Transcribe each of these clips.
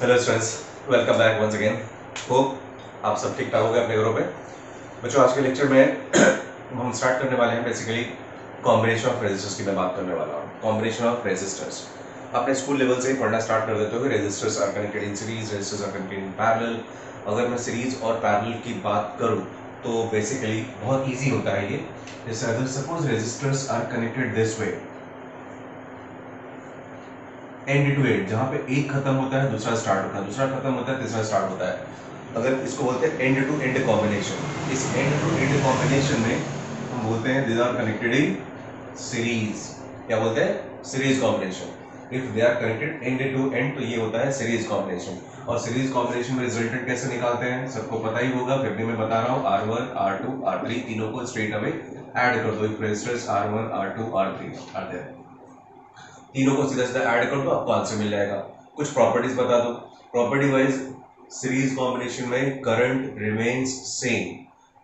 Hello students, welcome back once again. Hope आप सब ठीक ठाक हो गए अपने घरों पे। बच्चों, आज के लेक्चर में हम स्टार्ट करने वाले हैं बेसिकली कॉम्बिनेशन ऑफ रेजिस्टर्स की मैं बात करने वाला हूँ। कॉम्बिनेशन ऑफ रेजिस्टर्स अपने स्कूल लेवल से ही पढ़ना स्टार्ट कर देते हो कि resistors are connected in series, resistors are connected in parallel. अगर मैं सीरीज और पैरेलल की बात करूँ तो बेसिकली बहुत ईजी होता है ये। जैसे अगर suppose resistors are connected this way, end to end, जहाँ पे एक खत्म होता है दूसरा स्टार्ट होता है, दूसरा खत्म होता है तीसरा स्टार्ट होता है। अगर इसको बोलते हैं एंड टू एंड कॉम्बिनेशन। इस एंड टू एंड कॉम्बिनेशन में हम बोलते हैं these are connected in series. क्या बोलते हैं? Series combination. If they are connected end to end तो ये होता है सीरीज कॉम्बिनेशन। और सीरीज कॉम्बिनेशन में रिजल्टेंट कैसे निकालते हैं सबको पता ही होगा, फिर भी मैं बता रहा हूँ। R1 R2 R3 तीनों को स्ट्रेट अवे ऐड कर दो। If resistors R1 R2 R3 are there, तीनों को सीधा सीधा ऐड कर दो, आपको आंसर मिल जाएगा। कुछ प्रॉपर्टीज बता दो। प्रॉपर्टी वाइज सीरीज कॉम्बिनेशन में करंट रिमेन्स सेम।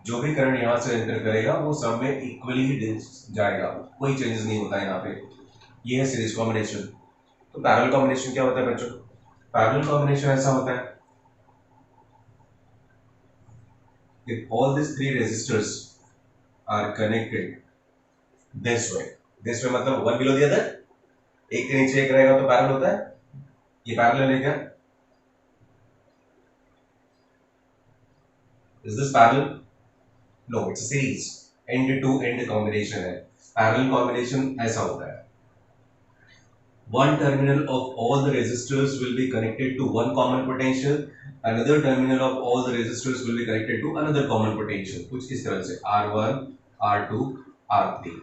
जो भी करंट यहां से एंटर करेगा वो सब में इक्वली जाएगा, कोई चेंजेस नहीं होता है यहाँ पे। ये है सीरीज कॉम्बिनेशन। तो पैरेलल कॉम्बिनेशन क्या होता है बच्चों? पैरेलल कॉम्बिनेशन ऐसा होता है if all these three resistors are connected this way, this way मतलब one below the other, एक के नीचे एक रहेगा तो पैरेलल होता है। ये पैरेलल है क्या? Is this parallel? No, it's a series. End to end combination है। Parallel combination ऐसा होता है, one terminal of all the resistors will be connected to one common potential, another terminal of all the resistors will be connected to another common potential। कुछ इस तरह से R1 R2 R3,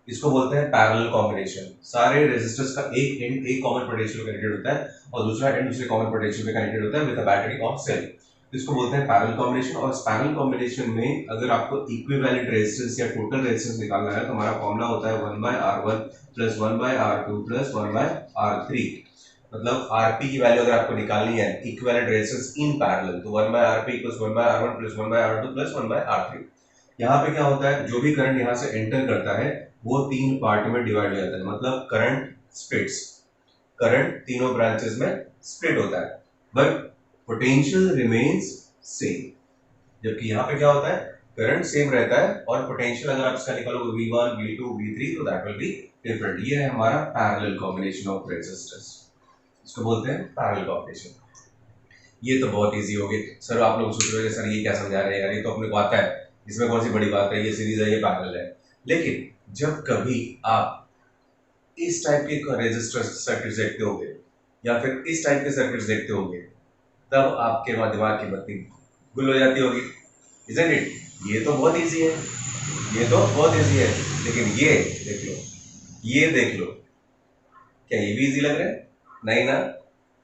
इसको बोलते हैं पैरेलल कॉम्बिनेशन। सारे resistors का एक एंड एक कॉमन पोटेंशियल कनेक्टेड होता है और दूसरा एंड दूसरे कॉमन पोटेंशियल पे कनेक्टेड होता है with a battery of cell. इसको बोलते हैं पैरेलल कॉम्बिनेशन। और पैरेलल कॉम्बिनेशन में अगर आपको इक्विवेलेंट रेजिस्टेंस या टोटल रेजिस्टेंस निकालना है तो हमारा फॉर्मूला होता है 1/R1 plus 1/R2 plus 1/R3। मतलब आरपी की वैल्यू अगर आपको निकालनी है इक्विवेलेंट रेजिस्टेंस इन पैरेलल, तो 1/RP equals 1/R1 plus 1/R2 plus 1/R3। यहाँ पे क्या होता है, जो भी करंट यहाँ से एंटर करता है वो तीन पार्ट में डिवाइड हो जाता है। मतलब करंट स्प्लिट्स, करंट तीनों ब्रांचेस में स्प्लिट होता है, बट पोटेंशियल रिमेन्स सेम। जबकि यहाँ पे क्या होता है, करंट सेम रहता है और पोटेंशियल अगर आप इसका निकालोगे V1 V2 V3 तो दैट विल बी डिफरेंट। ये है हमारा पैरेलल कॉम्बिनेशन ऑफ रेजिस्टर्स, इसको बोलते हैं पैरेलल कॉम्बिनेशन। ये तो बहुत इजी हो गई सर। आप लोग सोच रहे हो सर ये क्या समझा रहे हैं यार, ये तो अपने को आता है, इसमें कौन सी बड़ी बात है, ये सीरीज है ये पैरेलल है। लेकिन जब कभी आप इस टाइप के रेजिस्टर सर्किट देखते होंगे या फिर इस टाइप के सर्किट देखते होंगे तब आपके दिमाग की बत्ती गुल हो जाती होगी, इजंट इट? ये तो बहुत इजी है, ये तो बहुत इजी है, लेकिन ये देख लो, ये देख लो, क्या ये भी इजी लग रहा है? नहीं ना?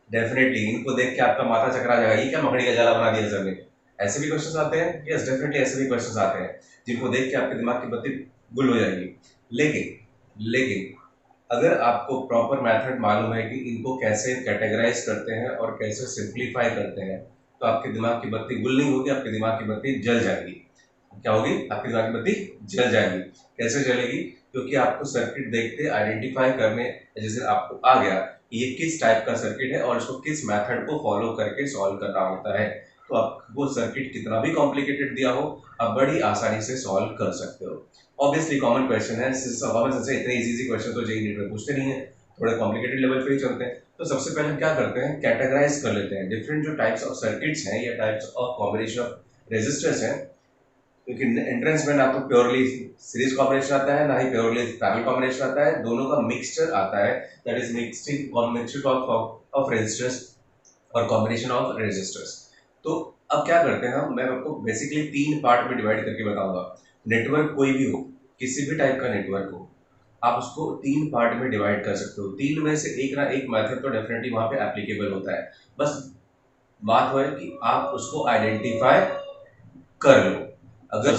डेफिनेटली इनको देख के आपका माथा चकरा जाएगा, ये क्या मकड़ी का जाला बना दिया सर ने। ऐसे भी क्वेश्चंस आते हैं, यस डेफिनेटली ऐसे भी क्वेश्चंस आते हैं जिनको देख के आपके दिमाग की बत्ती गुल हो जाएगी। लेकिन अगर आपको प्रॉपर मेथड मालूम है कि इनको कैसे कैटेगराइज करते हैं और कैसे सिंप्लीफाई करते हैं तो आपके दिमाग की बत्ती गुल नहीं होगी, आपके दिमाग की बत्ती जल जाएगी। क्या होगी? आपके दिमाग की बत्ती जल जाएगी। कैसे जलेगी? क्योंकि आपको सर्किट देखते आइडेंटिफाई करने, जैसे आपको आ गया ये किस टाइप का सर्किट है और इसको किस मेथड को फॉलो करके सॉल्व करना होता है, तो आप वो सर्किट कितना भी कॉम्प्लिकेटेड दिया हो आप बड़ी आसानी से सॉल्व कर सकते हो। ऑब्वियसली कॉमन क्वेश्चन है, कॉमन सेंस से इतने इजी क्वेश्चन तो जेईई नीट में पूछते नहीं है, थोड़े कॉम्प्लिकेटेड लेवल पे ही चलते हैं। तो सबसे पहले हम क्या करते हैं, कैटेगराइज कर लेते हैं डिफरेंट जो टाइप्स ऑफ सर्किट्स हैं या types of combination of resistors हैं। क्योंकि एंट्रेंस में ना तो प्योरली सीरीज कॉम्बिनेशन आता है ना ही प्योरली पैरेलल कॉम्बिनेशन आता है, दोनों का मिक्सचर आता है, that is mixture of resistors और कॉम्बिनेशन ऑफ रेजिस्टर्स। तो अब क्या करते हैं हम, मैं आपको बेसिकली तीन पार्ट में डिवाइड करके बताऊंगा। नेटवर्क कोई भी हो, किसी भी टाइप का नेटवर्क हो, आप उसको तीन पार्ट में डिवाइड कर सकते हो। तीन में से एक ना एक मेथड तो डेफिनेटली वहां पे एप्लीकेबल होता है, बस बात है कि आप उसको आइडेंटिफाई कर लो। अगर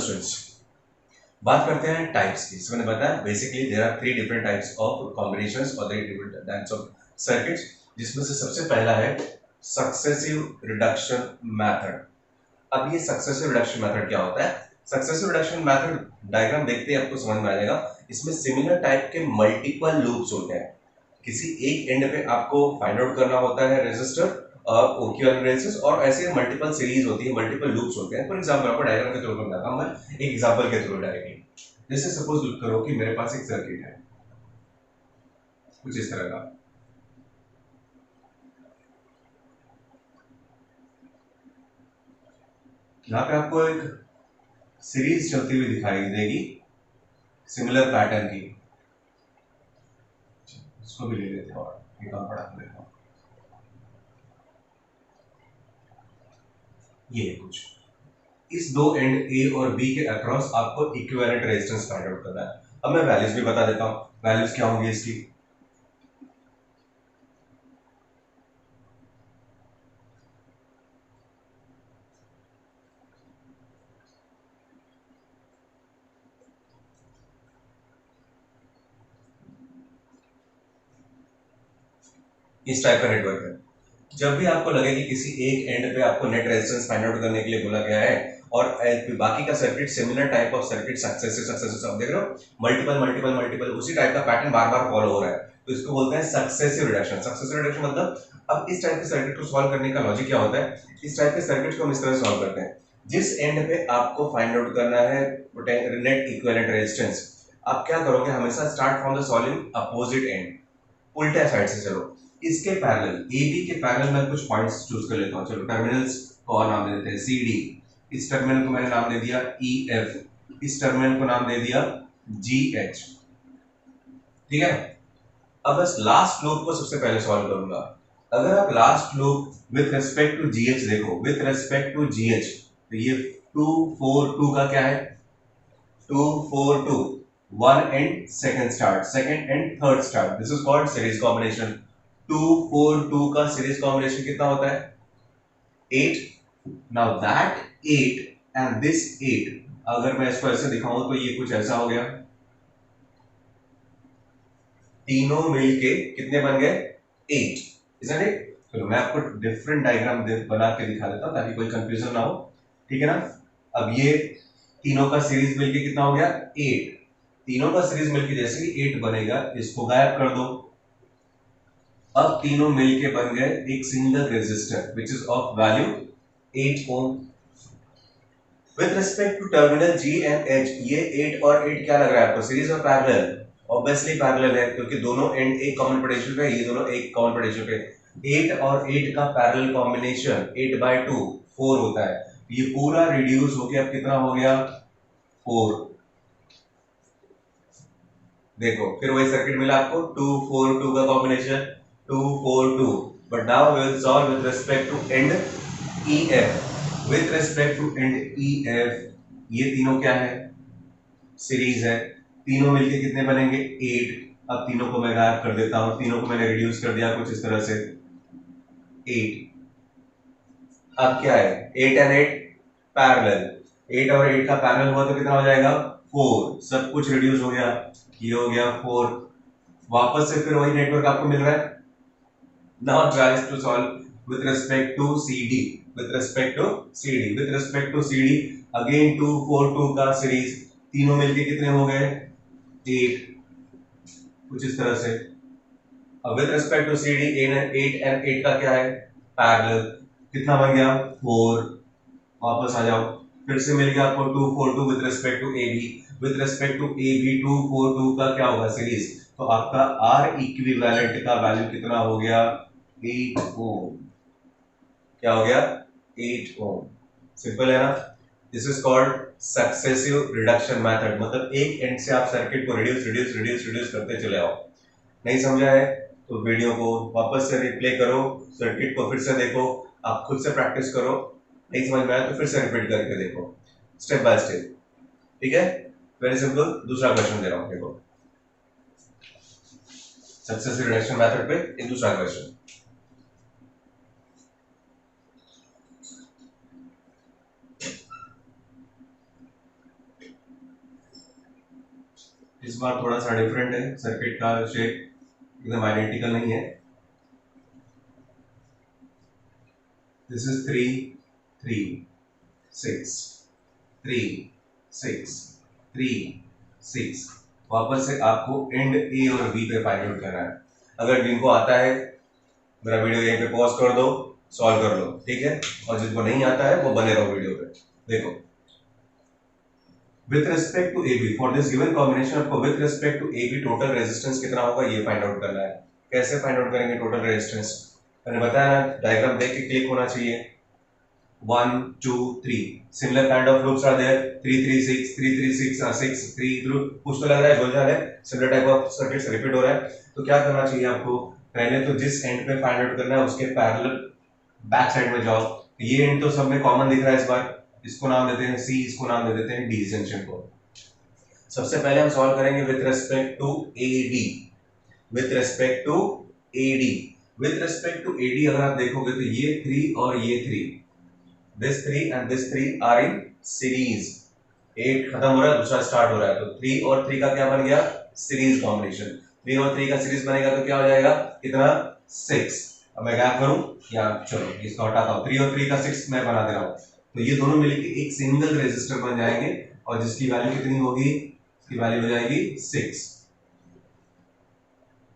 बात करते हैं टाइप्स की, मैंने बताया basically there are three different types of combinations और three different types of circuits, जिसमें से सबसे पहला है सक्सेसिव रिडक्शन मेथड। अब ये सक्सेसिव रिडक्शन मेथड क्या होता है? सक्सेसिव रिडक्शन मेथड डायग्राम देखते ही आपको समझ में आ जाएगा। इसमें सिमिलर टाइप के मल्टीपल लूप्स होते हैं, किसी एक एंड पे आपको फाइंड आउट करना होता है रेजिस्टर ओक्यूरेंसेस और ऐसे मल्टीपल सीरीज होती है, मल्टीपल लूप्स होते हैं। फॉर एग्जांपल आपको डायग्राम के थ्रू समझाता हूं मैं, एक एग्जांपल के थ्रू डायरेक्टली। जैसे सपोज करो कि मेरे पास एक सर्किट है कुछ इस तरह का, यहाँ पे आपको एक सीरीज चलती हुई दिखाई देगी सिमिलर पैटर्न की, इसको भी ले लेते हैं और ये काम पढ़ा लेता हूं। ये है कुछ, इस दो एंड ए और बी के अक्रॉस आपको इक्विवेलेंट रेजिस्टेंस फाइंड आउट करना है। अब मैं वैल्यूज भी बता देता हूं, वैल्यूज क्या होंगी इसकी। इस टाइप का नेटवर्क है, जब भी आपको लगे कि किसी एक एंड पे आपको नेट रेजिस्टेंस फाइंड आउट करने के लिए बोला गया है और बाकी का circuit similar type of circuit successive आप देख रहे हो, मल्टीपल मल्टीपल मल्टीपल उसी टाइप का पैटर्न बार बार फॉलो हो रहा है, तो इसको बोलते हैं सक्सेसिव रिडक्शन। सक्सेसिव रिडक्शन मतलब, अब इस टाइप के सर्किट को सॉल्व करने का लॉजिक क्या होता है, इस टाइप के सर्किट को हम इस तरह सॉल्व करते हैं, जिस एंड पे आपको फाइंड आउट करना है नेट इक्विवेलेंट रेजिस्टेंस, आप क्या करोगे, हमेशा start from the solving opposite and, उल्टे साइड से चलो। इसके पैरेलल ए बी के पैरेलल मैं कुछ पॉइंट्स चूज कर लेता हूं, चलो टर्मिनल्स को और नाम दे देते हैं सी डी, इस टर्मिनल को मैंने नाम दे दिया ई एफ, इस टर्मिनल को नाम दे दिया जी एच, ठीक है। अब बस लास्ट लूप को सबसे पहले सॉल्व करूंगा। अगर आप last loop with respect to G H देखो, with respect to G H, तो ये 2 4 2 का क्या है, 2 4 2, one and second start, second and third start, this is called series combination. 2 4 2 का सीरीज कॉम्बिनेशन कितना होता है, 8। नाउ दैट 8 एंड दिस 8, अगर मैं इसको ऐसे दिखाऊं तो ये कुछ ऐसा हो गया, तीनों मिलके कितने बन गए, 8, इजंट इट। चलो मैं आपको डिफरेंट डायग्राम बना के दिखा देता हूं ताकि कोई कंफ्यूजन ना हो, ठीक है ना। अब ये तीनों का सीरीज मिलके कितना हो गया, 8, तीनों का सीरीज मिलके जैसे ही 8 बनेगा इसको गायब कर दो, अब तीनों मिलके बन गए एक single resistor which is of value 8 ohm. With respect to terminal G and H, ये 8 और 8 क्या लग रहा है आपको, सीरीज और पैरेलल, ऑब्वियसली पैरेलल है क्योंकि दोनों एंड एक कॉमन पोटेंशियल पे, ये दोनों एक कॉमन पोटेंशियल पे। 8 और 8 का पैरेलल कॉम्बिनेशन 8/2 4 होता है, ये पूरा रिड्यूस होके अब कितना हो गया, 4। देखो फिर वही सर्किट मिला आपको, 2 4 2 का combination 2 4 2, but now we will solve with respect to and E F, with respect to and E F, ये तीनों क्या है, सीरीज है, तीनों मिलके कितने बनेंगे, 8। अब तीनों को मैं गायब कर देता हूं, तीनों को मैंने रिड्यूस कर दिया कुछ इस तरह से, 8। अब क्या है, 8 एंड 8 पैरेलल, 8 और 8 का पैरेलल हुआ तो कितना हो जाएगा, 4, सब कुछ रिड्यूस हो गया, ये हो गया 4। वापस से फिर वही नेटवर्क आपको मिल रहा है। Now tries to solve with respect to CD, with respect to CD, with respect to CD, again 2 4 2 का सीरीज, तीनों मिलके कितने हो गए, 8, कुछ इस तरह से। अब with respect to CD 8 and 8 का क्या है, पैरेलल, कितना बन गया, 4। वापस आ जाओ, फिर से मिल गया आपको 2 4 2 with respect to AB, with respect to AB 2 4 2 का क्या होगा, सीरीज, तो आपका R इक्विवेलेंट का वैल्यू कितना हो गया, 8 ओम। क्या हो गया, 8 ओम। सिंपल है ना। This is called successive reduction method, मतलब एक एंड से आप सर्किट को रिड्यूस रिड्यूस रिड्यूस रिड्यूस करते चले आओ। नहीं समझा है तो वीडियो को वापस से रिप्ले करो, सर्किट को फिर से देखो, आप खुद से प्रैक्टिस करो, नहीं समझ में आया तो फिर से रिपीट करके देखो, स्टेप बाय स्टेप, ठीक है। वेरी सिंपल, दूसरा क्वेश्चन दे रहा हूं, देखो सक्सेसिव रिडक्शन मेथड पे एक दूसरा क्वेश्चन। इस बार थोड़ा सा डिफरेंट है, सर्किट का शेप एकदम आइडेंटिकल नहीं है। This is 3 3 6 3 6 3 6। वापस से आपको एंड ए और बी पे फाइंड आउट करना है। अगर जिनको आता है मेरा वीडियो यहीं पे पॉज कर दो, सॉल्व कर लो, ठीक है। और जिनको नहीं आता है वो बने रहो वीडियो पे। देखो, with respect to AB for this given combination आपको with respect to AB total resistance कितना होगा ये फाइंड आउट करना है। कैसे फाइंड आउट करेंगे टोटल रेजिस्टेंस? मैंने बताया ना, डायग्राम देख के क्लिक होना चाहिए। 1 2 3 similar kind of loops are there, 3 3 6 3 3 6 6 3 3। कुछ तो लग रहा है गुलजार है, similar type of circuits repeat हो रहा है। तो क्या करना चाहिए आपको, पहले तो जिस एंड पे फाइंड आउट करना है उसके पैरेलल बैक साइड में जाओ। ये एंड तो सब में कॉमन दिख रहा है इस बार, इसको नाम देते हैं C, इसको नाम दे देते हैं D जंक्शन को। सबसे पहले हम सॉल्व करेंगे with respect to AD, with respect to AD। With respect to AD अगर आप देखोगे तो ये 3 और ये 3, this 3 and this 3 are in series. 8 खत्म हो रहा है, दूसरा स्टार्ट हो रहा है, तो 3 और 3 का क्या बन गया, सीरीज कॉम्बिनेशन। 3 और 3 का सीरीज बनेगा तो क्या हो जाएगा, कितना, 6। अब मैं क्या करूं, या चलो इसको हटाता हूं, 3 और 3 का 6 मैं बना दे रहा हूं। तो ये दोनों मिलकर एक सिंगल रेजिस्टर बन जाएंगे और जिसकी वैल्यू कितनी होगी, इसकी वैल्यू हो जाएगी 6।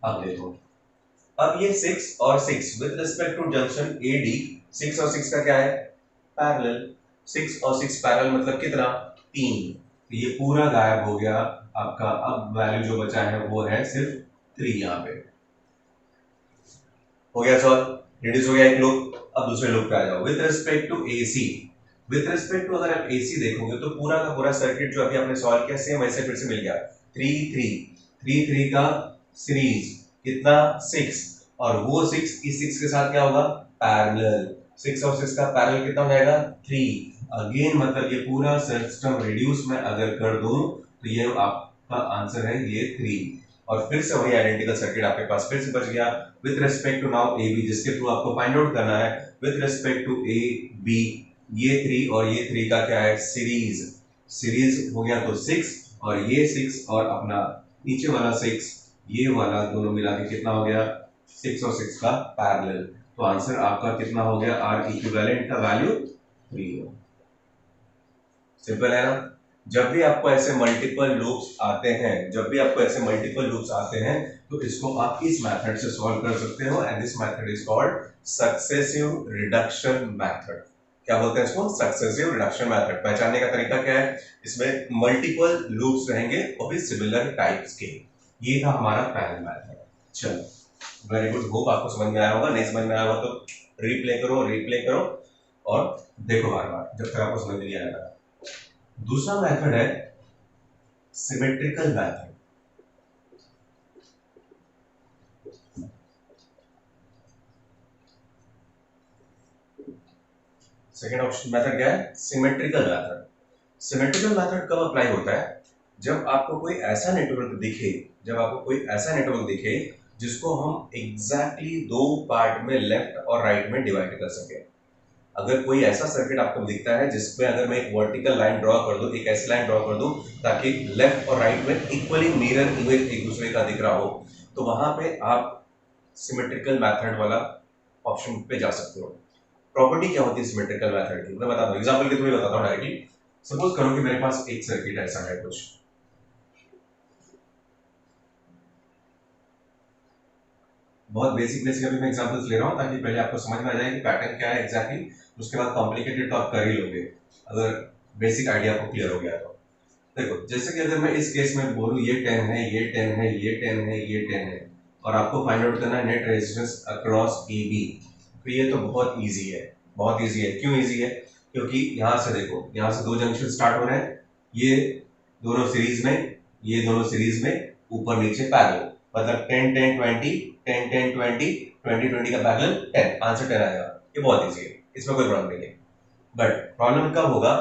अब देखो, अब ये 6 और 6 with respect to junction AD, 6 और 6 का क्या है, पैरेलल। 6 और 6 पैरेलल मतलब कितना, 3। तो ये पूरा गायब हो गया आपका। अब वैल्यू जो बचा है वो है सिर्फ 3 यहाँ पे। हो गया सॉल्व, रिड्यूस हो गया एक लूप। अब दूसरे लूप पे आ जाओ, with respect to AC। With respect to अगर आप AC देखोगे तो पूरा का पूरा सर्किट जो अभी आपने सॉल्व किया सेम वैसे फिर से मिल गया। 3 3 3 3 का सीरीज कितना, 6। और वो 6 इस 6 के साथ क्या होगा, पैरेलल। 6 और 6 का पैरेलल कितना हो जाएगा, 3। अगेन मतलब ये पूरा सिस्टम रिड्यूस में अगर कर दूं तो ये आपका आंसर है ये 3। और फिर से वही आइडेंटिकल सर्किट आपके पास फिर से बच गया। With respect to now AB, जिसके थ्रू आपको फाइंड आउट करना है विथ रिस्पेक्ट टू AB, ये 3 और ये 3 का क्या है, सीरीज। सीरीज हो गया तो 6 और ये 6 और अपना नीचे वाला 6, ये वाला दोनों मिला के कितना हो गया, 6 और 6 का पैरेलल। तो आंसर आपका कितना हो गया, R इक्विवेलेंट का वैल्यू 3 हो। सिंपल है ना। जब भी आपको ऐसे मल्टीपल लूप्स आते हैं, जब भी आपको ऐसे मल्टीपल लूप्स आते हैं तो इसको आप इस मेथड से सॉल्व कर सकते हो and this method is called successive reduction method. क्या बोलते हैं इसको, सक्सेसिव रिडक्शन मेथड। पहचानने का तरीका क्या है, इसमें मल्टीपल लूप्स रहेंगे और भी सिमिलर टाइप्स के। ये था हमारा पहला मेथड। चलो वेरी गुड, होप आपको समझ में आया होगा। नहीं समझ में आया होगा तो रिप्ले करो और देखो बार बार जब तक आपको समझ नहीं आएगा। दूसरा मेथड है symmetrical method. Second option method क्या है, सिमेट्रिकल मेथड। सिमेट्रिकल मेथड कब अप्लाई होता है, जब आपको कोई ऐसा नेटवर्क दिखे, जब आपको कोई ऐसा नेटवर्क दिखे जिसको हम एग्जैक्टली दो पार्ट में लेफ्ट और राइट में डिवाइड कर सके। अगर कोई ऐसा सर्किट आपको दिखता है जिसमें अगर मैं एक वर्टिकल लाइन ड्रॉ कर दूं, एक ऐसी लाइन ड्रॉ कर दूं ताकि लेफ्ट और राइट में इक्वली मिरर इमेज एक दूसरे का दिख रहा हो, तो वहां पे आप सिमेट्रिकल मेथड वाला ऑप्शन पे जा सकते हो। प्रॉपर्टी क्या होती है सिमेट्रिकल मेथड की, मैं बताता हूँ, एग्जांपल के थ्रू बताता हूँ डायरेक्टली। सपोज करो कि मेरे पास एक सर्किट ऐसा है कुछ, बहुत बेसिक बेसिक अभी मैं एग्जांपल्स ले रहा हूँ ताकि पहले आपको समझ में आ जाए कि पैटर्न क्या है एग्जैक्टली। उसके बाद कॉम्प्लिकेटेड तो आप कर ही लोगे अगर बेसिक आइडिया आपको क्लियर हो गया तो। देखो जैसे कि अगर मैं इस केस में बोलूँ ये 10 है, ये 10 है, ये 10 है, ये 10 है और आपको फाइंड आउट करना है नेट रेजिस्टेंस अक्रॉस AB, तो ये तो बहुत इजी है, बहुत इजी है। क्यों इजी है, क्योंकि यहाँ से देखो, यहाँ से दो जंक्शन स्टार्ट हो रहे हैं, ये दोनों सीरीज में, ये दोनों सीरीज में, ऊपर नीचे पैरेलल, मतलब 10 10 20 10 10 20 20 20 का पैरेलल 10, आंसर 10 आएगा। ये बहुत इजी है, इसमें कोई प्रॉब्लम नहीं है। बट प्रॉब्लम कब होगा,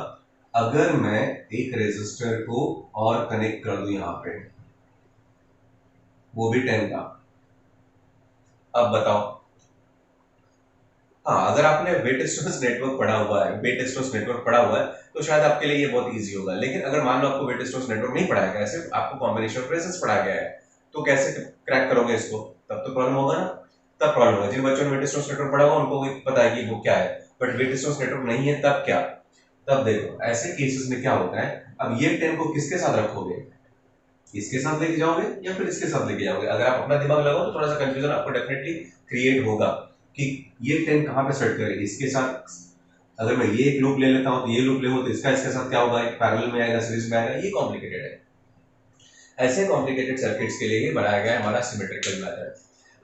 अगर मैं एक रेजिस्टर को और कनेक्ट कर दूं यहां पे, वो भी 10 का। अब बताओ, हाँ अगर आपने वेट स्टोन्स नेटवर्क पढ़ा हुआ है, वेट स्टोन्स नेटवर्क पढ़ा हुआ है तो शायद आपके लिए ये बहुत इजी होगा। लेकिन अगर मान लो आपको वेट स्टोन्स नेटवर्क नहीं पढ़ाया गया है, सिर्फ आपको कॉम्बिनेशन ऑफ रेजिस्टेंस पढ़ाया गया है, तो कैसे क्रैक करोगे इसको, तब तो प्रॉब्लम होगा ना। तब प्रॉब्लम होगा। जिन बच्चों ने वेट स्टोन्स नेटवर्क पढ़ा हुआ उनको पता है कि वो क्या है, बट वेट स्टोन्स नेटवर्क नहीं है तब क्या। तब देखो ऐसे केसेस में क्या होता है, अब ये 10 को किसके साथ रखोगे, इसके साथ लेके जाओगे या फिर इसके साथ लेके जाओगे। अगर आप अपना दिमाग लगाओ तो थोड़ा सा कंफ्यूजन आपको डेफिनेटली क्रिएट होगा कि ये 10 कहाँ पे सेट करेगी, इसके साथ अगर मैं ये एक लूप ले लेता हूँ तो ये लूप ले तो इसका इसके साथ क्या होगा, एक पैरेलल में आएगा, सीरीज में आएगा, ये कॉम्प्लिकेटेड है। ऐसे कॉम्प्लिकेटेड सर्किट्स के लिए ही बनाया गया है हमारा सिमेट्रिकल मेथड।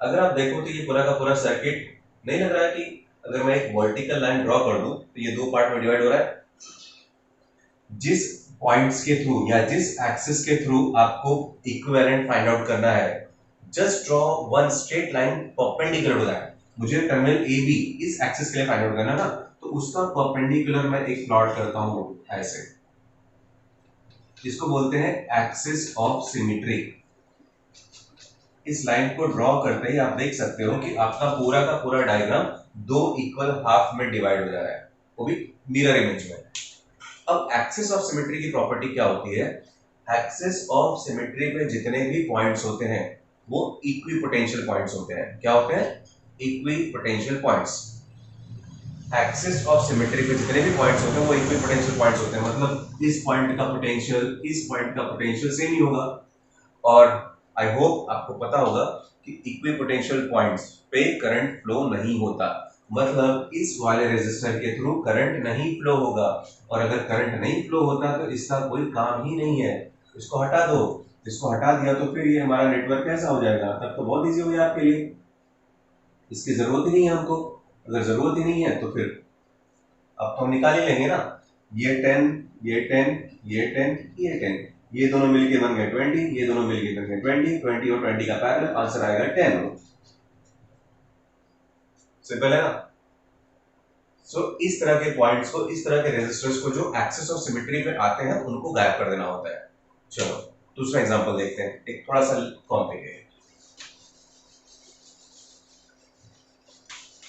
अगर आप देखो तो ये पूरा का पूरा सर्किट नहीं लग रहा है कि अगर मैं एक वर्टिकल लाइन ड्रॉ कर दूं तो ये दो पार्ट में डिवाइड हो रहा है। जिस पॉइंट्स के थ्रू या जिस एक्सिस के थ्रू आपको इक्विवेलेंट फाइंड आउट करना है, just draw one straight line perpendicular to that. मुझे टर्मिनल ए बी इस एक्सिस के लिए फाइंड आउट करना ना, तो उसका परपेंडिकुलर मैं एक प्लॉट करता हूं ऐसे, इसको बोलते हैं एक्सिस ऑफ सिमेट्री। इस लाइन को ड्रॉ करते ही आप देख सकते हो कि आपका का पूरा डायग्राम दो इक्वल हाफ में डिवाइड हो जा रहा है, वो भी मिरर इमेज में। अब एक्सिस ऑफ सिमेट्री की प्रॉपर्टी क्या होती है, एक्सिस ऑफ सिमेट्री पे जितने भी पॉइंट्स होते हैं वो इक्विपोटेंशियल पॉइंट्स होते हैं। क्या होते हैं, equipotential points. Axis of symmetry पे जितने भी पॉइंट्स होते हैं वो इक्विपोटेंशियल पॉइंट्स होते हैं, मतलब इस पॉइंट का पोटेंशियल इस पॉइंट का पोटेंशियल सेम ही होगा। और आई होप आपको पता होगा कि इक्विपोटेंशियल पॉइंट्स पे करंट फ्लो नहीं होता, मतलब इस वाले रेजिस्टर के थ्रू करंट नहीं फ्लो होगा। और अगर करंट नहीं फ्लो होता तो इसका कोई काम ही नहीं है, इसको हटा दो। इसको हटा दिया तो फिर ये हमारा नेटवर्क कैसा हो जाएगा, तब तो बहुत इजी हो गया आपके लिए, इसकी जरूरत ही नहीं है हमको। अगर जरूरत ही नहीं है तो फिर अब तो हम निकाल ही लेंगे ना, ये 10 ये 10 ये 10 ये 10, ये दोनों मिलके बन गए 20, ये दोनों मिलके बन गए 20, 20 और 20 का पैरेलल, आंसर आएगा 10। सिंपल है ना। सो इस तरह के पॉइंट्स को, इस तरह के रेजिस्टर्स को जो एक्सिस ऑफ सिमेट्री पे आते हैं उनको गायब कर देना होता है। चलो दूसरा एग्जांपल देखते हैं, एक थोड़ा सा कॉम्प्लिकेटेड।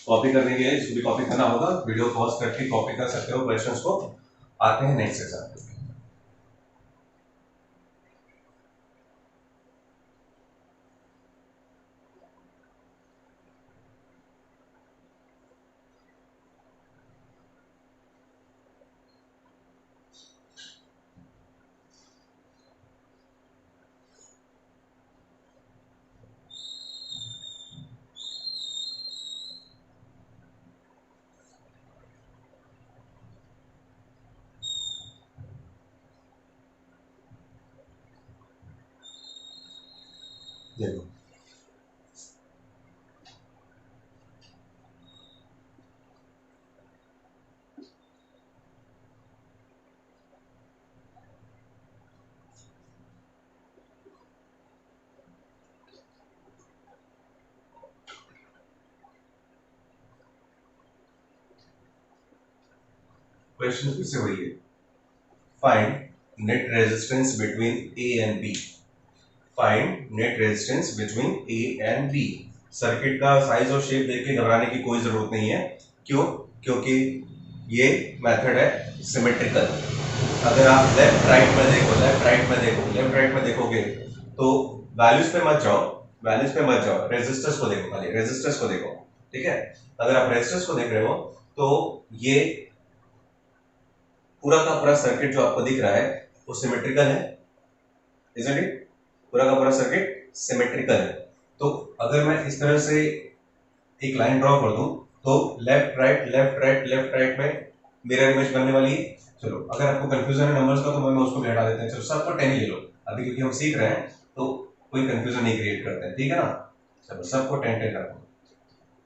कॉपी करने के लिए इसको भी कॉपी करना होगा, वीडियो पॉज करके कॉपी कर सकते हो क्वेश्चंस को। आते हैं नेक्स्ट एग्जांपल। देखो क्वेश्चन फिर से वही है, find net resistance between A and B. Find net resistance between A and B. Circuit का साइज और शेप देख के घबराने की कोई जरूरत नहीं है। क्यों, क्योंकि ये मेथड है सिमेट्रिकल। अगर आप लेफ्ट राइट में देखो, लेफ्ट राइट में देखो, लेफ्ट राइट में देखोगे तो वैल्यूज पे मत जाओ, वैल्यूज पे मत जाओ, रेजिस्टर्स को देखो, खाली रेजिस्टर्स को देखो। ठीक है, अगर आप रेजिस्टर्स को देख रहे हो तो ये पूरा का पूरा सर्किट जो आपको दिख रहा है वो सिमेट्रिकल है, इजंट इट? पूरा का पूरा सर्किट सिमेट्रिकल है। तो अगर मैं इस तरह से एक लाइन ड्रॉ कर दूं तो left right left right left right में मिरर इमेज बनने वाली है। चलो अगर आपको कंफ्यूजन है नंबर्स का तो मैं उसको भी हटा देते हैं, चलो सबको 10 ले लो अभी, क्योंकि हम सीख रहे हैं तो कोई कंफ्यूजन नहीं क्रिएट करते हैं, ठीक है ना। चलो सबको 10 10 रखो,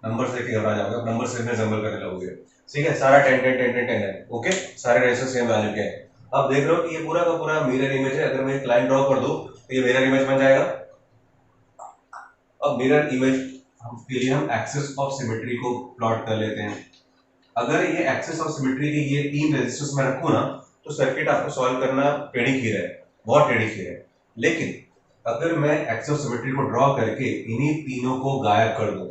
नंबर देख के घबरा जाओगे, अब नंबर से में जंबल करने लगोगे। ठीक है, सारा 10 10 10 10 10 है, ओके, सारे रेशो सेम वैल्यू के हैं। अब देख रहे हो कि ये पूरा का पूरा मिरर इमेज है, अगर मैं एक लाइन ड्रॉ कर दूं तो ये मिरर इमेज बन जाएगा। अब मिरर इमेज के लिए हम एक्सिस ऑफ सिमेट्री को प्लॉट कर लेते हैं। अगर ये एक्सिस ऑफ सिमेट्री के ये तीन रेजिस्टर्स में रखूं ना तो सर्किट आपको सॉल्व करना टेढ़ी खीर है, बहुत टेढ़ी खीर है। लेकिन अगर मैं एक्सिस ऑफ सिमेट्री को ड्रॉ करके इन्हीं तीनों को गायब कर दूं,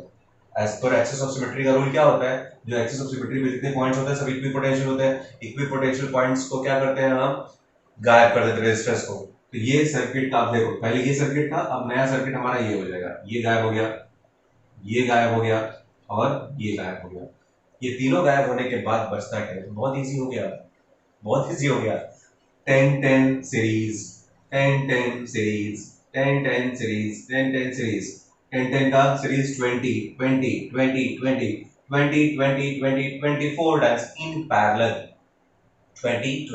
एज पर एक्सिस ऑफ सिमेट्री का रूल क्या होता है, जो एक्सिस ऑफ सिमेट्री पे जितने पॉइंट्स होते हैं सब इक्विपोटेंशियल होते हैं, इक्विपोटेंशियल पॉइंट्स को क्या करते हैं हम, गायब कर देते हैं रेजिस्टर्स को। तो ये सर्किट का आप देखो, पहले ये सर्किट था, अब नया सर्किट हमारा ये हो जाएगा, ये गायब हो गया, ये गायब हो गया और ये गायब हो गया। ये तीनों गायब होने के बाद बचता क्या है, बहुत इजी हो गया, बहुत इजी हो गया। 10 10 सीरीज 10 10 सीरीज 10 10 सीरीज 10 10 सीरीज, 10 का series 24 times in parallel. 20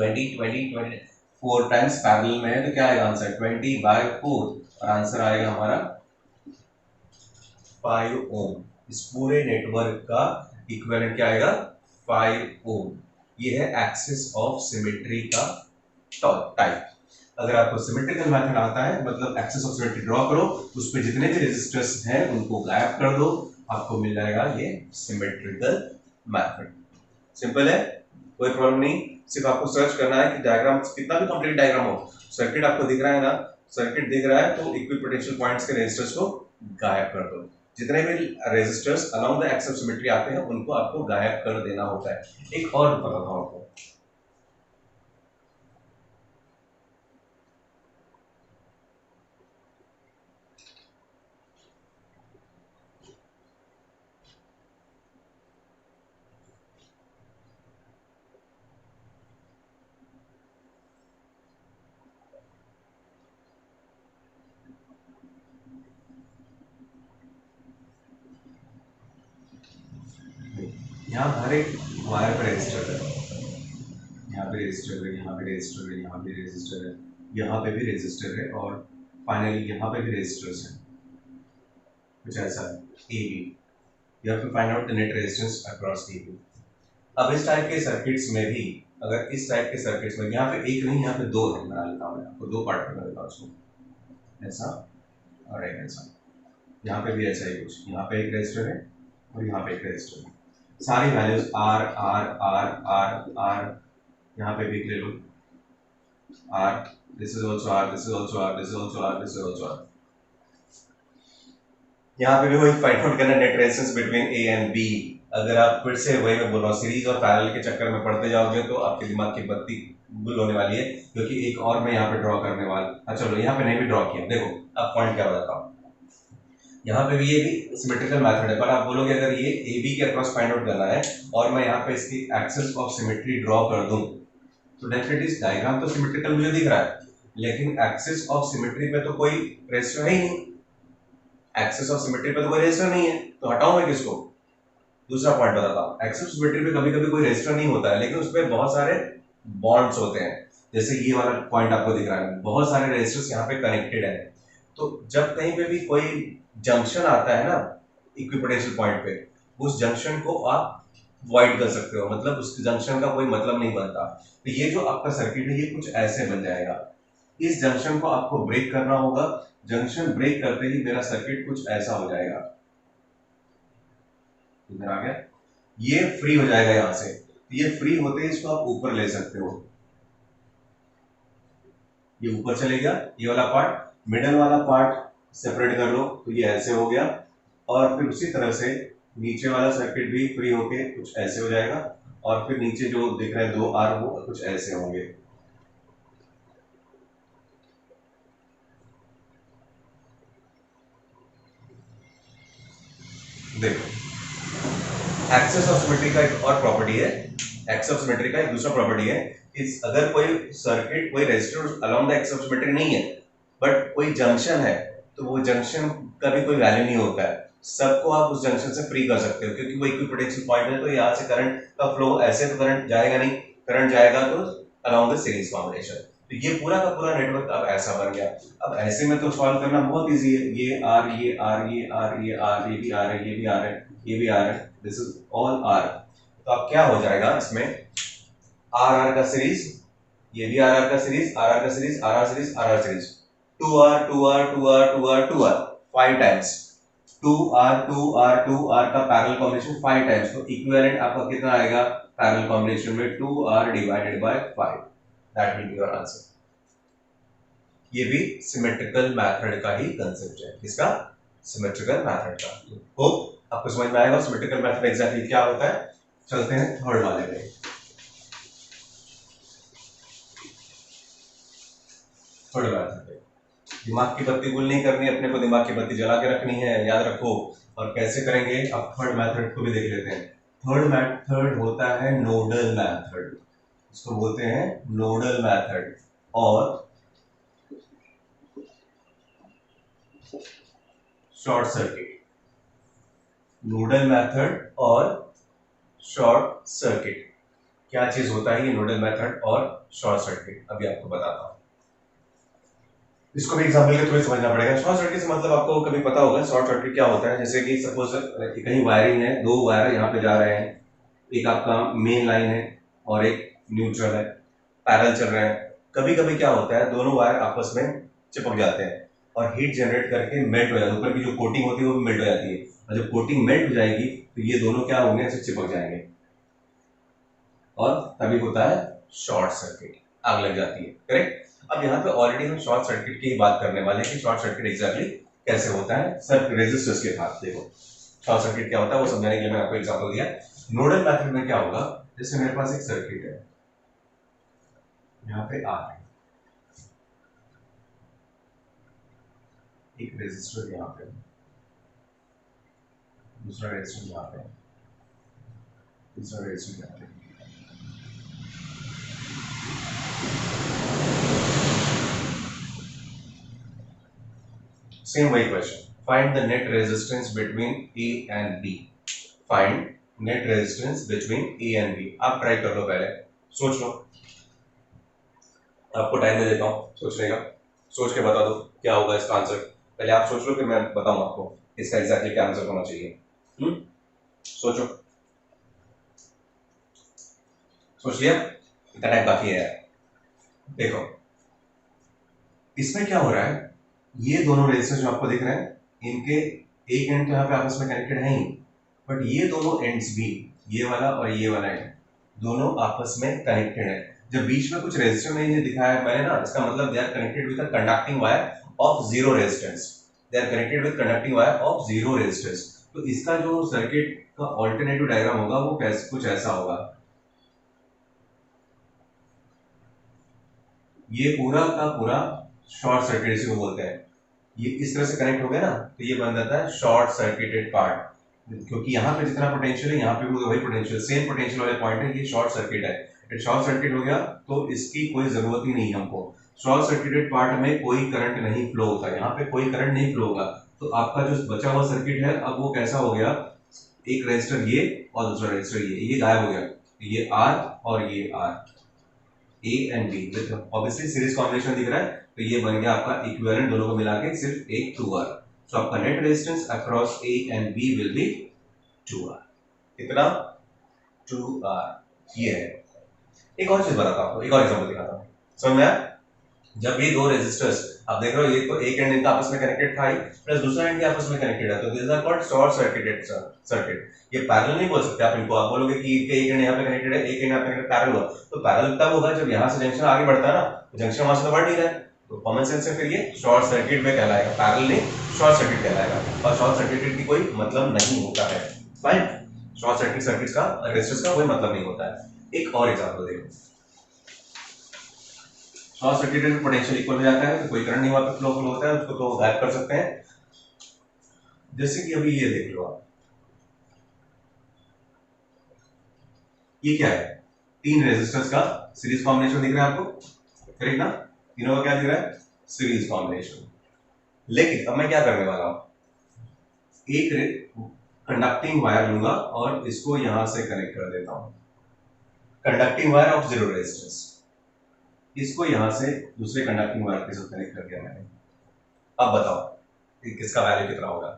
4 times parallel में है तो क्या आएगा आंसर 20/4 और आंसर आएगा हमारा 5 ओम। इस पूरे नेटवर्क का इक्विवेलेंट क्या आएगा 5 ओम। ये है एक्सिस ऑफ सिमेट्री का टाइप। अगर आपको सिमेट्रिकल मेथड आता है मतलब एक्सिस ऑफ सिमेट्री ड्रॉ करो, उस पे जितने भी रेजिस्टर्स हैं उनको गायब कर दो, आपको मिल जाएगा ये सिमेट्रिकल मेथड। सिंपल है, कोई प्रॉब्लम नहीं। सिर्फ आपको सर्च करना है कि डायग्राम कितना भी कंप्लीट डायग्राम हो, सर्किट आपको दिख रहा है ना, सर्किट दिख रहा है तो इक्विपोटेंशियल पॉइंट्स के रेजिस्टर्स को गायब कर दो। जितने भी resistors along the axis of symmetry आते हैं उनको आपको गायब कर देना होता है। एक और बताता हूं आपको, यहाँ हर एक वायर पर रजिस्टर है, यहाँ पे रजिस्टर है, यहाँ पे रजिस्टर है, यहाँ पे रजिस्टर है, यहाँ पे भी रजिस्टर है और फाइनली यहाँ पे भी रजिस्टर्स हैं। कुछ ऐसा है A B, you have to find out the net resistance across A B. अब इस टाइप के सर्किट्स में भी, अगर इस टाइप के सर्किट्स में यहाँ पे एक नहीं यहाँ पे दो है, बना लेता हूँ मैं आपको दो पार्ट बना देता हूँ उसको, ऐसा और एक ऐसा। यहाँ पे भी ऐसा ही कुछ, यहाँ पे एक रजिस्टर है और यहाँ पे एक रजिस्टर है। सारी values R R R R R, यहाँ पे भी ले लो R, this is also R, this is also R, this is also R, this is also R. यहाँ पे भी वही फाइंड आउट करना net resistance between A and B. अगर आप फिर से वही मैं बोल रहा हूँ सीरीज और पैरेलल के चक्कर में पढ़ते जाओगे तो आपके दिमाग की बत्ती गुल होने वाली है, क्योंकि एक और मैं यहाँ पे ड्रॉ करने वाला, चलो यहाँ पे नहीं भी ड्रॉ किया, देखो अब पॉइंट क्या बताता हूँ। यहाँ पे भी ये भी सिमेट्रिकल मेथड है, पर आप बोलोगे अगर ये ए बी के अक्रॉस फाइंड आउट करना है और मैं यहाँ पे इसकी एक्सिस ऑफ सिमेट्री ड्रॉ कर दूं तो डेफिनेटली डायग्राम तो सिमेट्रिकल मुझे दिख रहा है, लेकिन एक्सिस ऑफ सिमेट्री पे तो कोई रेजिस्टर है ही नहीं। एक्सिस ऑफ सिमेट्री पे तो कोई रेजिस्टर नहीं है, तो हटाऊं मैं किसको। दूसरा पॉइंट बताता हूँ, एक्सिस ऑफ सिमेट्री पे कभी कभी कोई रेजिस्टर नहीं होता है लेकिन उस पर बहुत सारे बॉन्ड्स होते हैं। जैसे ये वाला पॉइंट आपको दिख रहा है, बहुत सारे रेजिस्टर्स यहाँ पे कनेक्टेड है। तो जब कहीं पे भी कोई जंक्शन आता है ना इक्विपोटेंशियल पॉइंट पे, उस जंक्शन को आप वॉइड कर सकते हो, मतलब उस जंक्शन का कोई मतलब नहीं बनता। तो ये जो आपका सर्किट है ये कुछ ऐसे बन जाएगा। इस जंक्शन को आपको ब्रेक करना होगा, जंक्शन ब्रेक करते ही मेरा सर्किट कुछ ऐसा हो जाएगा, इधर आ गया, ये फ्री हो जाएगा यहां से। ये फ्री होते ही इसको आप ऊपर ले सकते हो, ये ऊपर चले गया, ये वाला पार्ट, मिडल वाला पार्ट सेपरेट कर लो तो ये ऐसे हो गया, और फिर उसी तरह से नीचे वाला सर्किट भी फ्री होके कुछ ऐसे हो जाएगा, और फिर नीचे जो दिख रहे हैं दो आर वो कुछ ऐसे होंगे। देखो एक्सेस ऑफ सिमेट्री का एक और प्रॉपर्टी है, एक्सेस ऑफ सिमेट्री का एक दूसरा प्रॉपर्टी है, इस अगर कोई सर्किट कोई resistor along the axis of symmetry नहीं है बट कोई जंक्शन है तो वो जंक्शन का भी कोई वैल्यू नहीं होता है, सबको आप उस जंक्शन से फ्री कर सकते हो, क्योंकि वो इक्विपोटेंशियल पॉइंट है तो यहाँ से करंट का फ्लो, ऐसे तो करंट जाएगा नहीं, करंट जाएगा तो अलोंग द सीरीज कॉम्बिनेशन। तो ये पूरा का पूरा नेटवर्क अब ऐसा बन गया। अब ऐसे में तो सॉल्व करना बहुत इजी है, ये आर ये आर ये आर ये आर ये भी आर है ये भी आर है ये भी आर है, दिस इज ऑल आर। तो अब क्या हो जाएगा इसमें, आर आर का सीरीज, ये भी आर आर का सीरीज, आर आर का series, R R series, R R series, 2R 2R 2R 2R 2R 5 times, 2R 2R 2R का पैरेलल कॉम्बिनेशन 5 टाइम्स, तो इक्विवेलेंट आपका कितना आएगा पैरेलल कॉम्बिनेशन में 2R divided by 5, that will be your answer. ये भी symmetrical method का ही concept है, इसका सिमेट्रिकल मेथड का। होप आपको समझ में आएगा सिमेट्रिकल मेथड एग्जैक्टली क्या होता है। चलते हैं थर्ड वाले में। थर्ड मेथड पे दिमाग की बत्ती गुल नहीं करनी, अपने को दिमाग की बत्ती जला के रखनी है, याद रखो। और कैसे करेंगे, अब थर्ड मेथड को भी देख लेते हैं। थर्ड मेथड होता है नोडल मेथड, इसको बोलते हैं नोडल मेथड। और शॉर्ट सर्किट, नोडल मेथड और शॉर्ट सर्किट। क्या चीज होता है ये नोडल मेथड और शॉर्ट सर्किट, अभी आपको बताता हूं। इसको भी एग्जांपल के थ्रू समझना पड़ेगा। शॉर्ट सर्किट से मतलब आपको कभी पता होगा शॉर्ट सर्किट क्या होता है। जैसे कि सपोज कहीं वायरिंग है, दो वायर यहाँ पे जा रहे हैं, एक आपका मेन लाइन है और एक न्यूट्रल है, पैरेलल चल रहे हैं। कभी कभी क्या होता है दोनों वायर आपस में चिपक जाते हैं और हीट जनरेट करके मेल्ट हो जाती है, ऊपर की जो कोटिंग होती है वो भी मेल्ट हो जाती है, और जब कोटिंग मेल्ट हो जाएगी तो ये दोनों क्या होंगे, ऐसे चिपक जाएंगे और तभी होता है शॉर्ट सर्किट, आग लग जाती है। करेक्ट। अब यहाँ पे ऑलरेडी हम शॉर्ट सर्किट की बात करने वाले हैं कि शॉर्ट सर्किट एग्जैक्टली कैसे होता है सर रेजिस्टर्स के साथ। देखो शॉर्ट सर्किट क्या होता है वो समझाने के लिए मैंने आपको एग्जांपल दिया। नोडल मेथड में क्या होगा, जैसे मेरे पास एक सर्किट है, यहाँ पे आर है, एक रेजिस्टर यहाँ पे, दूसरा रेजिस्टर यहाँ पे, तीसरा रेजिस्टर यहाँ पे। सेम वही question, find the net resistance between A and B. Find net resistance between A and B. आप ट्राई कर लो, पहले सोच लो, आपको टाइम दे देता हूँ सोचने का, सोच के बता दो क्या होगा इसका आंसर। पहले आप सोच लो फिर मैं बताऊँ आपको इसका एग्जैक्टली क्या आंसर होना चाहिए। सोचो, सोच लिया? इतना टाइम काफी है यार। देखो इसमें क्या हो रहा है, ये दोनों रेजिस्टर जो आपको दिख रहे हैं, इनके एक एंड तो यहाँ पे आपस में कनेक्टेड है ही, बट ये दोनों एंड्स भी, ये वाला और ये वाला एंड, दोनों आपस में कनेक्टेड है। जब बीच में कुछ रेजिस्टर नहीं दिखाया है मैंने ना, इसका मतलब they are connected with a conducting wire of zero resistance. They are connected with conducting wire of zero resistance. तो इसका जो सर्किट का ऑल्टरनेटिव डायग्राम होगा वो कैसे कुछ ऐसा होगा, ये पूरा का पूरा शॉर्ट सर्किट इसी को बोलते हैं। ये इस तरह से कनेक्ट हो गया ना, तो ये बन जाता है शॉर्ट सर्किटेड पार्ट, क्योंकि यहाँ पे जितना पोटेंशियल है यहाँ पे भी वही पोटेंशियल, सेम पोटेंशियल वाले पॉइंट है, ये शॉर्ट सर्किट है। शॉर्ट सर्किट हो गया तो इसकी कोई जरूरत ही नहीं है हमको। शॉर्ट सर्किटेड पार्ट में कोई करंट नहीं फ्लो होता, यहाँ पे कोई करंट नहीं फ्लो होगा। तो आपका जो बचा हुआ सर्किट है अब वो कैसा हो गया, एक रेजिस्टर ये और दूसरा रेजिस्टर ये गायब हो गया, ये आर और ये R, A and B with obviously series combination दिख रहा है, तो ये बन गया आपका इक्विवेलेंट, दोनों को मिला के सिर्फ एक 2R। सो आपका net resistance across A and B will be 2R। कितना? 2R। ये है। एक और चीज बताता हूँ, एक और एग्जांपल दिखाता हूँ, समझ में आया? जब ये दो रेजिस्टर्स आप देख रहे हो, ये तो एक एंड इनका आपस में कनेक्टेड था ही, प्लस दूसरा एंड भी आपस में कनेक्टेड है, तो this are called short circuited circuit. ये पैरेलल नहीं बोल सकते आप इनको, आप बोलोगे कि इनके एक एंड यहाँ पे कनेक्टेड है, एक एंड यहाँ पे कनेक्टेड, पैरेलल हुआ। तो पैरेलल तब होगा जब यहाँ से जंक्शन आगे बढ़ता है ना, तो जंक्शन वहां से तो बढ़ नहीं रहा है, तो कॉमन सेंस से फिर ये शॉर्ट सर्किट में कहलाएगा, पैरेलल नहीं शॉर्ट सर्किट कहलाएगा। और शॉर्ट सर्किटेड की कोई मतलब नहीं होता है, फाइन। शॉर्ट सर्किट सर्किट्स का रेजिस्टेंस का कोई मतलब नहीं होता है। एक और एग्जांपल देखो, शॉर्ट सर्किटेड में पोटेंशियल इक्वल हो जाता है, तो कोई करंट नहीं वहां पे फ्लो होता है, उसको तो गायब कर सकते हैं। जैसे कि अभी ये देख लो आप, ये क्या है, तीन रेजिस्टर्स का सीरीज कॉम्बिनेशन दिख रहा है आपको, करेक्ट ना? तीनों का क्या दिख रहा है, सीरीज कॉम्बिनेशन। लेकिन अब मैं क्या करने वाला हूं, एक कंडक्टिंग वायर लूंगा और इसको यहां से कनेक्ट कर देता हूं, conducting wire of zero resistance, इसको यहां से दूसरे कंडक्टिंग वायर के साथ कनेक्ट कर दिया मैंने। अब बताओ किसका वैल्यू कितना होगा?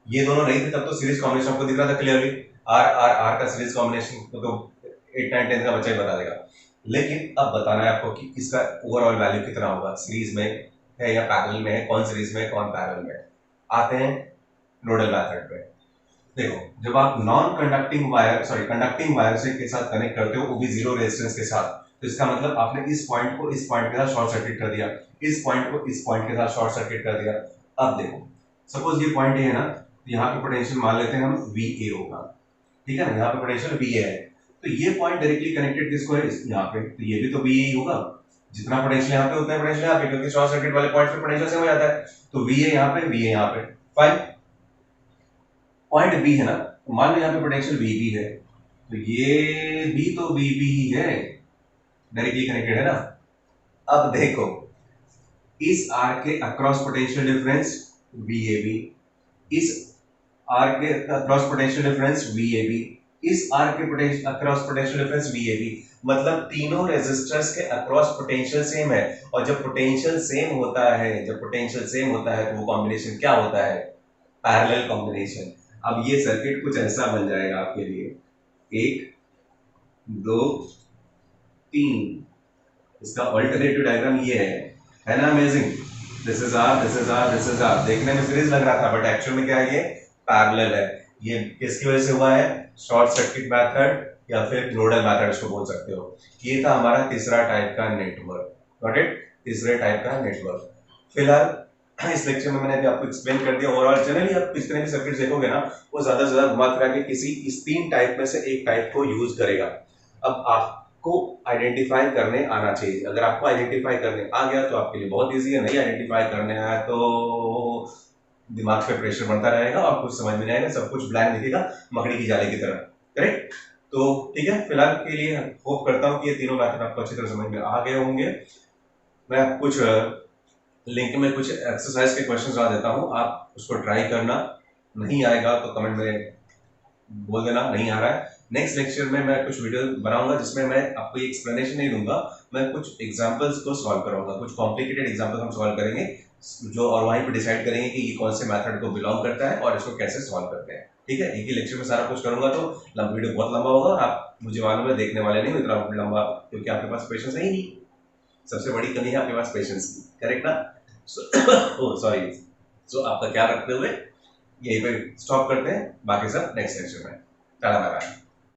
ये दोनों नहीं थे तब तो सीरीज कॉम्बिनेशन आपको दिख रहा था क्लियरली, आर आर आर का सीरीज कॉम्बिनेशन तो 8 9 10 का बच्चा ही बता देगा। लेकिन अब बताना है आपको कि इसका ओवरऑल वैल्यू कितना होगा, सीरीज में है या पैरेलल में है, कौन सीरीज में है कौन पैरेलल में है। आते हैं नोडल मेथड पे। देखो जब आप non conducting wire sorry conducting wire से के साथ कनेक्ट करते हो, वो भी जीरो रेजिस्टेंस के साथ, तो इसका मतलब आपने इस पॉइंट को इस पॉइंट के साथ शॉर्ट सर्किट कर दिया, इस पॉइंट को इस पॉइंट के साथ शॉर्ट सर्किट कर दिया। अब देखो सपोज ये पॉइंट है ना, यहाँ पे पोटेंशियल मान लेते हैं हम VA होगा, ठीक है ना, यहाँ पे पोटेंशियल VA है, तो ये पॉइंट डायरेक्टली कनेक्टेड किसको है, यहाँ पे, तो ये भी तो VA ही होगा। जितना पोटेंशियल यहाँ पे उतना पोटेंशियल यहाँ पे, क्योंकि शॉर्ट सर्किट वाले पॉइंट पे पोटेंशियल सेम हो जाता है, तो VA यहाँ पे VA यहाँ पे, फाइन। पॉइंट B है ना, तो मान लो यहाँ पे पोटेंशियल VB है, तो ये भी तो VB ही है, डायरेक्टली कनेक्टेड है ना। अब देखो इस आर के अक्रॉस पोटेंशियल डिफरेंस VAB, इस आर के अक्रॉस पोटेंशियल डिफरेंस VAB, इस आर के अक्रॉस पोटेंशियल डिफरेंस VAB, मतलब तीनों रेजिस्टर्स के अक्रॉस पोटेंशियल सेम है। और जब पोटेंशियल सेम होता है, जब पोटेंशियल सेम होता है तो वो कॉम्बिनेशन क्या होता है? Parallel combination. अब ये सर्किट कुछ ऐसा बन जाएगा आपके लिए, 1 2 3, इसका ऑल्टरनेटिव डायग्राम ये है ना? Amazing. This is R, this is R, this is R. देखने में सीरीज लग रहा था बट एक्चुअल में क्या है, ये पैरेलल है। ये किसकी वजह से हुआ है? शॉर्ट सर्किट मेथड या फिर नोडल मेथड इसको बोल सकते हो। ये था हमारा तीसरा टाइप का नेटवर्क। Got it? तीसरे टाइप का नेटवर्क। फिलहाल इस लेक्चर में मैंने अभी आपको एक्सप्लेन कर दिया। ओवरऑल जनरली आप जितने भी सर्किट देखोगे ना, वो ज्यादा से ज्यादा घुमा फिरा के किसी इस 3 टाइप में से एक टाइप को यूज करेगा। अब आपको आइडेंटिफाई करने आना चाहिए। अगर आपको आइडेंटिफाई करने आ गया तो आपके लिए बहुत इजी है। नहीं आइडेंटिफाई करने आया तो दिमाग पे प्रेशर बढ़ता रहेगा और कुछ समझ में नहीं आएगा, सब कुछ ब्लैंक दिखेगा, मकड़ी की जाले की तरह। करेक्ट? तो ठीक है, फिलहाल के लिए होप करता हूँ कि ये तीनों मैथड आपको अच्छी तरह समझ में आ गए होंगे। मैं कुछ लिंक में कुछ एक्सरसाइज के क्वेश्चन डाल देता हूँ, आप उसको ट्राई करना। नहीं आएगा तो कमेंट में बोल देना नहीं आ रहा है। नेक्स्ट लेक्चर में मैं कुछ वीडियो बनाऊंगा जिसमें मैं आपको ये एक्सप्लेनेशन नहीं दूंगा, मैं कुछ एग्जांपल्स को सॉल्व कराऊंगा। कुछ कॉम्प्लिकेटेड एग्जांपल्स हम सॉल्व करेंगे जो, और वहीं पे डिसाइड करेंगे कि ये कौन से मेथड को बिलोंग करता है और इसको कैसे सॉल्व करते हैं। ठीक है, एक ही लेक्चर में सारा कुछ करूंगा तो वीडियो बहुत लंबा होगा। आप मुझे मालूम है देखने वाले नहीं इतना लंबा, क्योंकि आपके पास पेशेंस है ही नहीं। सबसे बड़ी कमी है आपके पास पेशेंस की। करेक्ट ना? सॉरी। सो आपका ख्याल रखते हुए यहीं पे स्टॉप करते हैं, बाकी सब नेक्स्ट लेक्चर में। Tata bye bye.